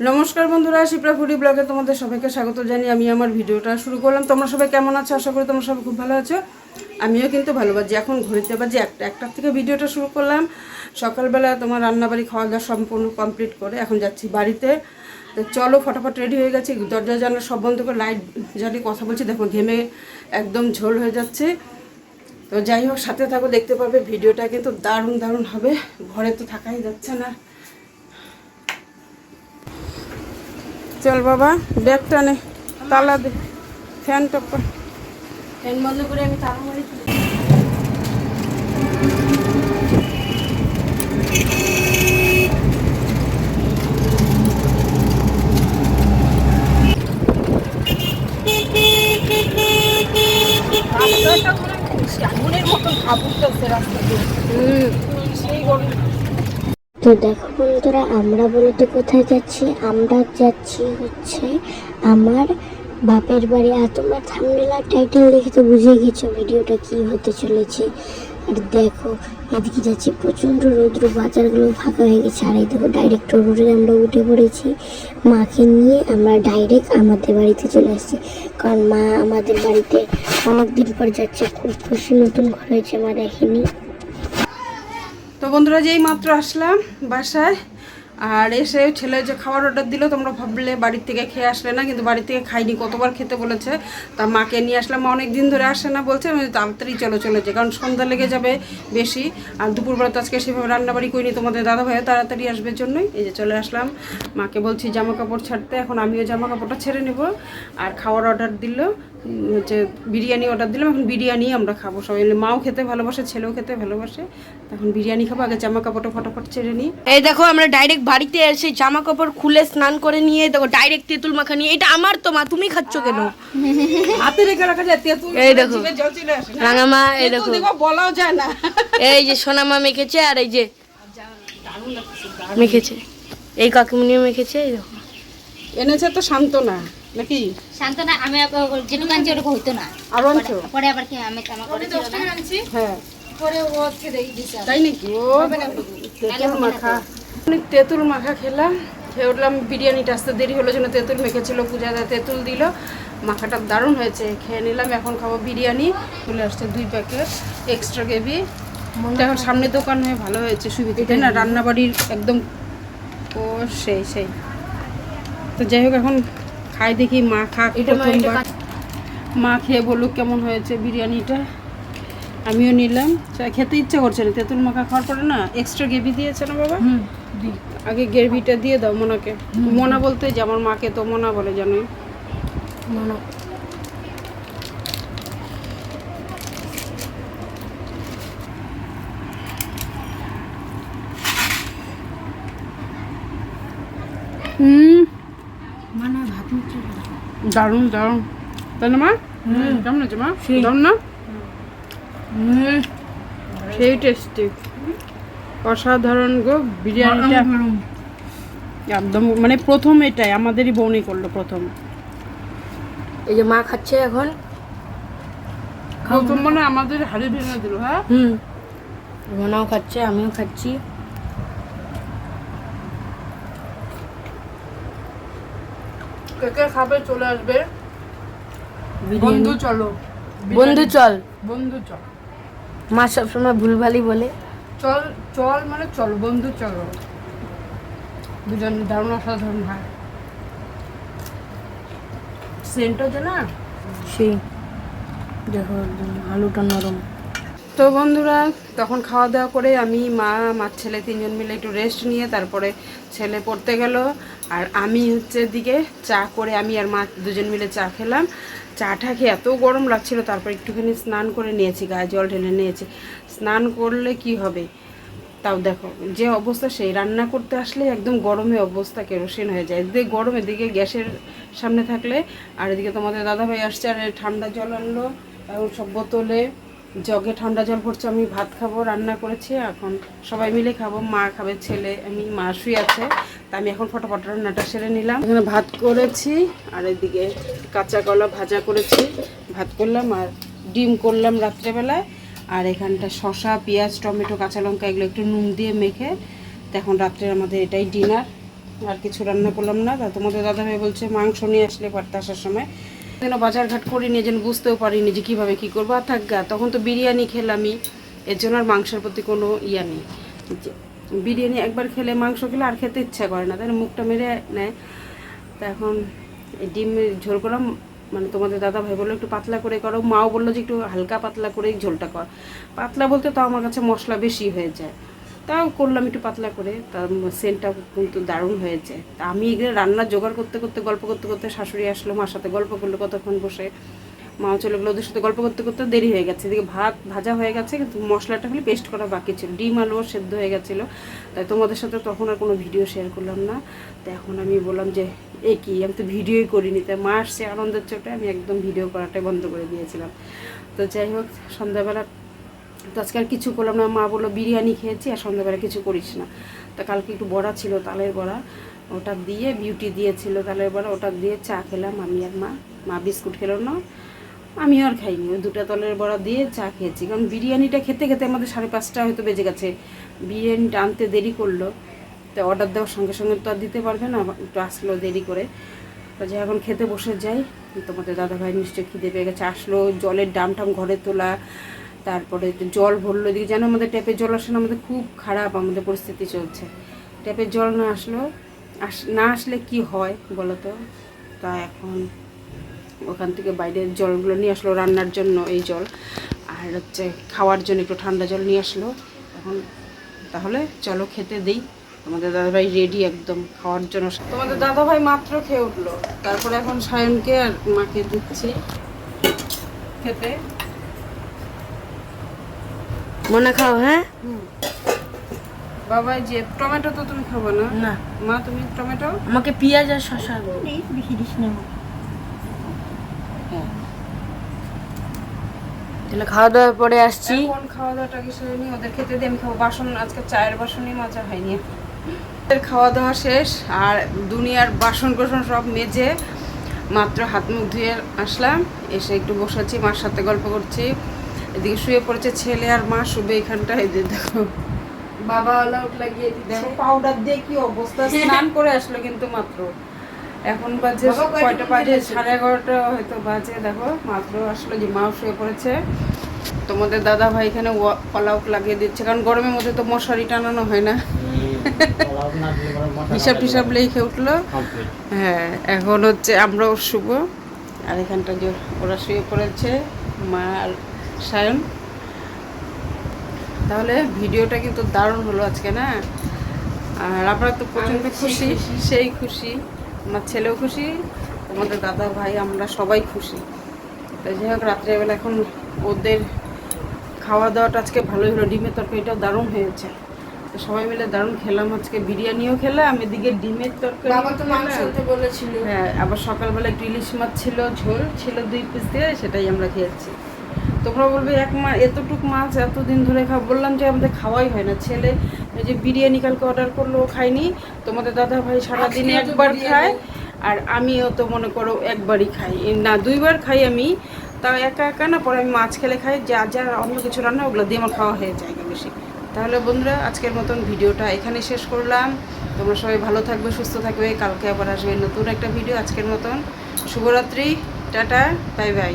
নমস্কার বন্ধুরা, শিপ্রা ফুডি ব্লগে তোমাদের সবাইকে স্বাগত জানিয়ে আমি আমার ভিডিওটা শুরু করলাম। তোমরা সবাই কেমন আছো? আশা করি তোমরা সবাই খুব ভালো আছো। আমিও কিন্তু ভালো আছি। এখন ঘড়িতে বাজে একটার থেকে ভিডিওটা শুরু করলাম। সকালবেলা তোমার রান্নাবাড়ি খাওয়া দাওয়া সম্পূর্ণ কমপ্লিট করে এখন যাচ্ছি বাড়িতে। তো চলো ফটাফট রেডি হয়ে গেছি, দরজা জানলা সব বন্ধ করে লাইট জ্বালিয়ে কথা বলছি। দেখো ঘেমে একদম ঝোল হয়ে যাচ্ছে। তো যাই হোক, সাথে থাকো, দেখতে পাবে ভিডিওটা কিন্তু দারুণ দারুণ হবে। ঘরে তো থাকাই যাচ্ছে না। চল বাবা, ব্যাগটা নে, তালা দে, ফ্যানটা ফ্যান বন্ধ করে আমি তালা মারি। তো দেখো বন্ধুরা, আমরা বলতে কোথায় যাচ্ছি? আমরা যাচ্ছি হচ্ছে আমার বাপের বাড়ি। আর তোমরা থাম্বনেল আর টাইটেল দেখে তো বুঝে গেছো ভিডিওটা কি হতে চলেছে। আর দেখো এদিকে যাচ্ছি, প্রচণ্ড রৌদ্র, বাজারগুলো ফাঁকা হয়ে গেছে। আর এই দেখো ডাইরেক্ট রোডে আমরা উঠে পড়েছি। মাকে নিয়ে আমরা ডাইরেক্ট আমাদের বাড়িতে চলে আসছি, কারণ মা আমাদের বাড়িতে অনেকদিন পর যাচ্ছে। খুব খুশি, নতুন ঘর হয়েছে, মা দেখেনি। তো বন্ধুরা, যেই মাত্র আসলাম বাসায়, আর এসে ছেলে যে খাবার অর্ডার দিল, তোমরা ভাবলে বাড়ির থেকে খেয়ে আসলে না, কিন্তু বাড়ির থেকে খাইনি, কতবার খেতে বলেছে। তা মাকে নিয়ে আসলাম। মা অনেক দিন ধরে আসে না, বলছে তাড়াতাড়ি চলে যে, কারণ সন্ধ্যা লেগে যাবে বেশি। আর দুপুরবেলা তো আজকে সেভাবে রান্নাবাড়ি করিনি, তোমাদের দাদা ভাইও তাড়াতাড়ি আসবে জন্যই এই যে চলে আসলাম। মাকে বলছি জামা কাপড় ছাড়তে, এখন আমিও জামা কাপড়টা ছেড়ে নেব। আর খাওয়ার অর্ডার দিল হচ্ছে বিরিয়ানি অর্ডার দিলাম। এখন বিরিয়ানি আমরা খাবো সবাই মিলে। মাও খেতে ভালোবাসে, ছেলেও খেতে ভালোবাসে। তখন বিরিয়ানি খাবো। আগে জামা কাপড়টা ফটাফট ছেড়ে নিই। এই দেখো, আমরা ডাইরেক্ট বাড়িতে এসে জামা কাপড় খুলে স্নান করে নিয়ে দেখো ডাইরেক্ট তেঁতুল মাখা নিয়ে। এটা আমার তো মা, তুমি খাচ্ছ কেন? হাতে রেখে রাখা যায় তেঁতুল, এই দেখো জিভে জল চলে আসে। রাঙামা, এই দেখো বলাও যায় না। এই যে সোনামা মেখেছে, আর এই যে মেখেছে, এই কাকিমনিও মেখেছে। এই দেখো এনেছে তো শান্তনা নাকি? শান্তনা আমি যেটুকু আনছি ওটুকু হইতো না। আর আনছো? পরে আবার কি আমি কামা করেছিল না। হ্যাঁ, পরে ও আজকে দিছে। তাই নাকি? ও তেঁতুল মাখা, তেঁতুল মাখা খেলাম, খেয়ে উঠলাম। বিরিয়ানিটা আসতে দেরি হলো জন্য তেঁতুল মেখেছিল, পূজাদা তেঁতুল দিল। মাখাটা দারুণ হয়েছে, খেয়ে নিলাম। এখন খাবো বিরিয়ানি। চলে আসছে 2 প্যাকেট এক্সট্রা গ্রেভি। এখন সামনে দোকান হয়ে ভালো হয়েছে, সুবিধা, তাই না? রান্নাবাড়ির একদম ও সেই। তো যাই হোক, এখন খাই দেখি। মা খা, প্রথমবার মা খেয়ে বলুক কেমন হয়েছে বিরিয়ানিটা। আমিও নিলাম। খেতে ইচ্ছা করছে না, তেঁতুল মাখা খাওয়ার পরে না। এক্সট্রা গ্রেভি দিয়েছে না বাবা? আগে গ্রেভিটা দিয়ে দাও মোনাকে। মোনা বলতে যে আমার মাকে তো মোনা বলে, জানোই। মোনা দারুণ দারুণ, তাই না মা? কেমন আছে মা? দারুণ না? সেই টেস্টি, অসাধারণ গো বিরিয়ানিটা। একদম মানে প্রথম এটাই আমাদেরই বউনি করলো প্রথম। এই যে মা খাচ্ছে এখন, প্রথম মানে আমাদের হাড়ি ভেঙে দিল। হ্যাঁ, মোনাও খাচ্ছে, আমিও খাচ্ছি। কে খাবে চলে আসবে। বন্ধু চলো, বন্ধু চল, বন্ধু চল। মা সবসময় ভুলভালই বলে। চল চল মানে চলো, বন্ধু চলো। দুজন দারুণ অসাধারণ হয়। সেন্টও যে না সেই দেখো একদম আলুটা নরম। তো বন্ধুরা, তখন খাওয়া দাওয়া করে আমি, মা, আমার ছেলে 3জন মিলে একটু রেস্ট নিয়ে তারপরে ছেলে পড়তে গেল। আর আমি হচ্ছে দিকে চা করে, আমি আর মা 2জন মিলে চা খেলাম। চাটা খেয়ে এত গরম লাগছিল, তারপর একটুখানি স্নান করে নিয়েছি, গায়ে জল ঢেলে নিয়েছি। স্নান করলে কি হবে, তাও দেখো যে অবস্থা, সেই রান্না করতে আসলে একদম গরমে অবস্থা কেরোসিন হয়ে যায়। এদিকে গরম, এদিকে গ্যাসের সামনে থাকলে। আর এদিকে তোমাদের দাদাভাই আসছে, আর ঠান্ডা জল আনলো সব বোতলে, জগে ঠান্ডা জল ভরছে। আমি ভাত খাবো, রান্না করেছি, এখন সবাই মিলে খাবো। মা খাবে, ছেলে, আমি, মা শুয়ে আছে। তা আমি এখন ফটাফট রান্নাটা সেরে নিলাম। এখানে ভাত করেছি, আর এদিকে কাঁচা কলা ভাজা করেছি, ভাত করলাম। আর ডিম করলাম রাত্রেবেলায়। আর এখানটা শসা, পেঁয়াজ, টমেটো, কাঁচা লঙ্কা এগুলো একটু নুন দিয়ে মেখে, তো এখন রাত্রে আমাদের এটাই ডিনার। আর কিছু রান্না করলাম না। তা তোমাদের দাদাভাই বলছে মাংস নিয়ে আসলে পারতে আসার সময় যেন বাজারঘাট করিনি, যেন বুঝতেও পারিনি যে কীভাবে কী করবো। আর থাক গা, তখন তো বিরিয়ানি খেলামই, এর জন্য আর মাংসের প্রতি কোনো ইয়া নেই। বিরিয়ানি একবার খেলে মাংস খেলে আর খেতে ইচ্ছা করে না, তাই না, মুখটা মেরে নেয়। তা এখন এই ডিমের ঝোল করলাম, মানে তোমাদের দাদা ভাই বললো একটু পাতলা করে করো, মাও বললো যে একটু হালকা পাতলা করে ঝোলটা কর। পাতলা বলতে তাও আমার কাছে মশলা বেশি হয়ে যায়, তাও করলাম একটু পাতলা করে, তার সেন্টটা কিন্তু দারুণ হয়েছে। তা আমি এগুলো রান্না জোগাড় করতে করতে গল্প করতে করতে শাশুড়ি আসলো, মার সাথে গল্প করলো কতক্ষণ বসে, মাও চলে গেলো, ওদের সাথে গল্প করতে করতে দেরি হয়ে গেছে। এদিকে ভাত ভাজা হয়ে গেছে, কিন্তু মশলাটা খালি পেস্ট করা বাকি ছিল, ডিম আলুও সেদ্ধ হয়ে গেছিলো। তাই তোমাদের সাথে তখন আর কোনো ভিডিও শেয়ার করলাম না। তো এখন আমি বললাম যে এ কি, আমি তো ভিডিওই করিনি। তাই মা আসছে আনন্দের চোটে আমি একদম ভিডিও করাটাই বন্ধ করে দিয়েছিলাম। তো যাই হোক, সন্ধ্যাবেলা তো আজকে আর কিছু করলাম না। মা বললো বিরিয়ানি খেয়েছি আর সন্ধ্যাবেলা কিছু করিস না। তা কালকে একটু বড়া ছিল, তালের বড়া, ওটা দিয়ে বিউটি দিয়েছিল তালের বড়া, ওটা দিয়ে চা খেলাম আমি আর মা। মা বিস্কুট খেলো না, আমিও আর খাইনি, ওই 2টা তলের বড়া দিয়ে চা খেয়েছি। কারণ বিরিয়ানিটা খেতে খেতে আমাদের 5:30 হয়তো বেজে গেছে, বিরিয়ানিটা আনতে দেরি করলো। তো অর্ডার দেওয়ার সঙ্গে সঙ্গে তো আর দিতে পারবে না, একটু আসলো দেরি করে। তো যে এখন খেতে বসে যাই। তোমাদের দাদাভাই নিশ্চয়ই খিদে পেয়ে গেছে, আসলো, জলের ডাম টাম ঘরে তোলা, তারপরে জল ভরলো। এদিকে যেন আমাদের ট্যাপের জল আসে না, আমাদের খুব খারাপ আমাদের পরিস্থিতি চলছে, ট্যাপের জল না না আসলে কি হয় বলো তো। তা এখন ওখান থেকে বাইরের জলগুলো নিয়ে আসলো রান্নার জন্য, এই জল, আর হচ্ছে খাওয়ার জন্য একটু ঠান্ডা জল নিয়ে আসলো। এখন তাহলে চলো খেতে দিই। তোমাদের দাদাভাই রেডি একদম খাওয়ার জন্য। তোমাদের দাদাভাই মাত্র খেয়ে উঠলো, তারপরে এখন সায়নকে আর মাকে দিচ্ছি খেতে। মনে খাও, হ্যাঁ বাবা যে টমেটো তো তুমি খাবো না? না মা তুমি টমেটো, আমাকে পেঁয়াজ আর শসা বেশি দিস না। তাহলে খাওয়া দাওয়ার পরে আসছি। এখন খাওয়া দাওয়াটা কি সেরে নি, ওদের খেতে দিয়ে আমি খাবো। বাসন আজকে চায়ের বাসনই মাজা হয়নি। ওদের খাওয়া দাওয়া শেষ, আর দুনিয়ার বাসন কোসন সব মেজে মাত্র হাত মুখ ধুয়ে আসলাম, এসে একটু বসেছি, মার সাথে গল্প করছি। এদিকে শুয়ে পড়েছে ছেলে আর মা, শুবে এখানটায়। দেখো বাবা অল আউট লাগিয়ে দিচ্ছে, পাউডার দিয়ে কি অবস্থা, স্নান করে আসলো কিন্তু মাত্র। এখন বাজে কয়টা বাজে, 11:30 হয়তো বাজে। দেখো মাত্র আসলো, যে মাও শুয়ে পড়েছে। তোমাদের দাদা ভাই এখানে অল আউট লাগিয়ে দিচ্ছে, কারণ গরমের মধ্যে তো মশারি টানানো হয় না। হিসাব টিসাব লিখে উঠলো। হ্যাঁ, এখন হচ্ছে আমরাও শুভ, আর এখানটা যে ওরা শুয়ে পড়েছে, মা আর সায়ন। তাহলে ভিডিওটা কিন্তু দারুণ হলো আজকে, না? আর আপনারা তো প্রচণ্ড খুশি, সেই খুশি, আমার ছেলেও খুশি, তোমাদের দাদা ভাই, আমরা সবাই খুশি। তাই যাই হোক, রাত্রেবেলা এখন ওদের খাওয়া দাওয়াটা আজকে ভালোই হলো, ডিমের তরকারিটাও দারুণ হয়েছে। তো সবাই মিলে দারুণ খেলাম আজকে, বিরিয়ানিও খেলাম, এদিকে ডিমের তরকারি বলেছিল। হ্যাঁ, আবার সকালবেলা একটু ইলিশ মাছ ছিল, ঝোল ছিল 2 পিস দিয়ে, সেটাই আমরা খেয়েছি। তোমরা বলবে এতটুকু মাছ এতদিন ধরে খাওয়া, বললাম যে আমাদের খাওয়াই হয় না। ছেলে এই যে বিরিয়ানি কালকে অর্ডার করলো, খাইনি। তোমাদের দাদা ভাই সারাদিনে একবার খায়, আর আমিও তো মনে করো একবারই খাই, না 2বার খাই আমি, তাও একা একা না। পরে আমি মাছ খেলে খাই, যা যা অন্য কিছু রান্না ওগুলো দিয়ে আমার খাওয়া হয়ে যায় বেশি। তাহলে বন্ধুরা, আজকের মতন ভিডিওটা এখানে শেষ করলাম। তোমরা সবাই ভালো থাকবে, সুস্থ থাকবে, কালকে আবার আসবে নতুন একটা ভিডিও। আজকের মতন শুভরাত্রি, টাটা, বাই বাই।